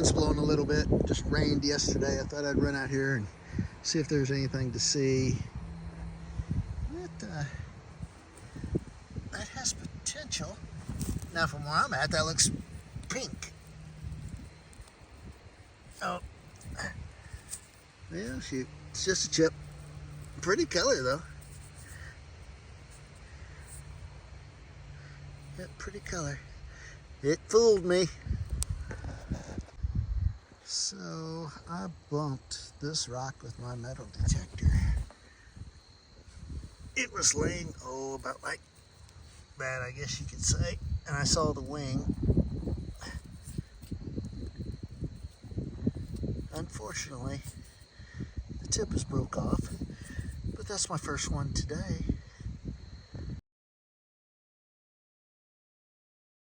wind's blowing a little bit. It just rained yesterday. I thought I'd run out here and see if there's anything to see. That has potential. Now from where I'm at, that looks pink. Oh, yeah, shoot. It's just a chip. Pretty color though. Yeah, pretty color. It fooled me. So I bumped this rock with my metal detector. It was laying, about like that, I guess you could say. And I saw the wing. Unfortunately, the tip is broke off. But that's my first one today.